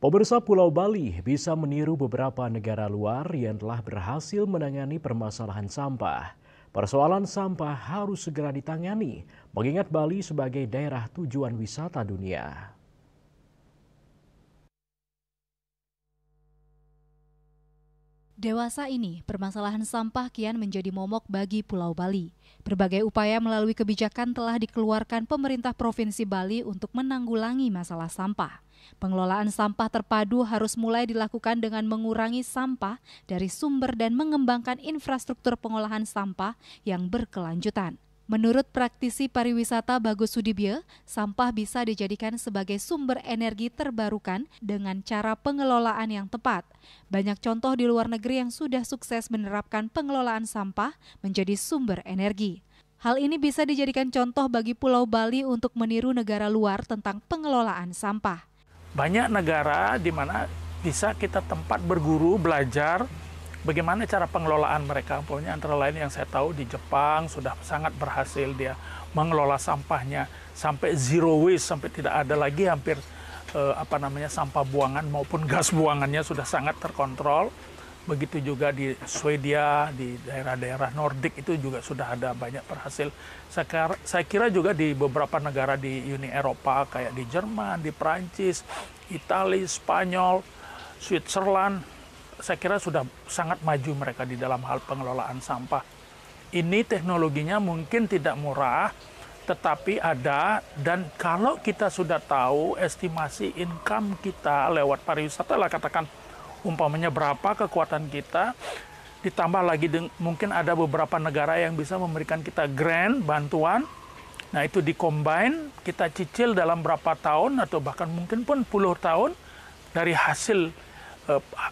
Pemirsa, Pulau Bali bisa meniru beberapa negara luar yang telah berhasil menangani permasalahan sampah. Persoalan sampah harus segera ditangani, mengingat Bali sebagai daerah tujuan wisata dunia. Dewasa ini, permasalahan sampah kian menjadi momok bagi Pulau Bali. Berbagai upaya melalui kebijakan telah dikeluarkan pemerintah Provinsi Bali untuk menanggulangi masalah sampah. Pengelolaan sampah terpadu harus mulai dilakukan dengan mengurangi sampah dari sumber dan mengembangkan infrastruktur pengolahan sampah yang berkelanjutan. Menurut praktisi pariwisata Bagus Sudibyo, sampah bisa dijadikan sebagai sumber energi terbarukan dengan cara pengelolaan yang tepat. Banyak contoh di luar negeri yang sudah sukses menerapkan pengelolaan sampah menjadi sumber energi. Hal ini bisa dijadikan contoh bagi Pulau Bali untuk meniru negara luar tentang pengelolaan sampah. Banyak negara di mana bisa kita tempat berguru, belajar bagaimana cara pengelolaan mereka. Pokoknya antara lain yang saya tahu di Jepang sudah sangat berhasil dia mengelola sampahnya sampai zero waste, sampai tidak ada lagi hampir sampah buangan maupun gas buangannya sudah sangat terkontrol. Begitu juga di Swedia, di daerah-daerah Nordik itu juga sudah ada banyak berhasil. Saya kira juga di beberapa negara di Uni Eropa kayak di Jerman, di Prancis, Italia, Spanyol, Switzerland, saya kira sudah sangat maju mereka di dalam hal pengelolaan sampah. Ini teknologinya mungkin tidak murah, tetapi ada, dan kalau kita sudah tahu estimasi income kita lewat pariwisata lah, katakan umpamanya berapa kekuatan kita, ditambah lagi mungkin ada beberapa negara yang bisa memberikan kita grant, bantuan. Nah itu di-combine, kita cicil dalam berapa tahun atau bahkan mungkin pun puluh tahun dari hasil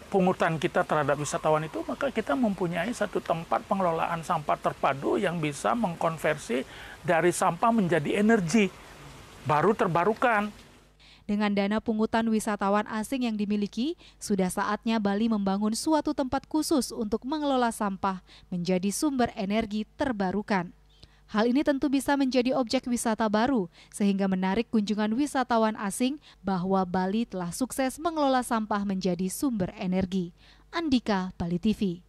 pungutan kita terhadap wisatawan itu, maka kita mempunyai satu tempat pengelolaan sampah terpadu yang bisa mengkonversi dari sampah menjadi energi baru terbarukan. Dengan dana pungutan wisatawan asing yang dimiliki, sudah saatnya Bali membangun suatu tempat khusus untuk mengelola sampah menjadi sumber energi terbarukan. Hal ini tentu bisa menjadi objek wisata baru, sehingga menarik kunjungan wisatawan asing bahwa Bali telah sukses mengelola sampah menjadi sumber energi. Andika, Bali TV.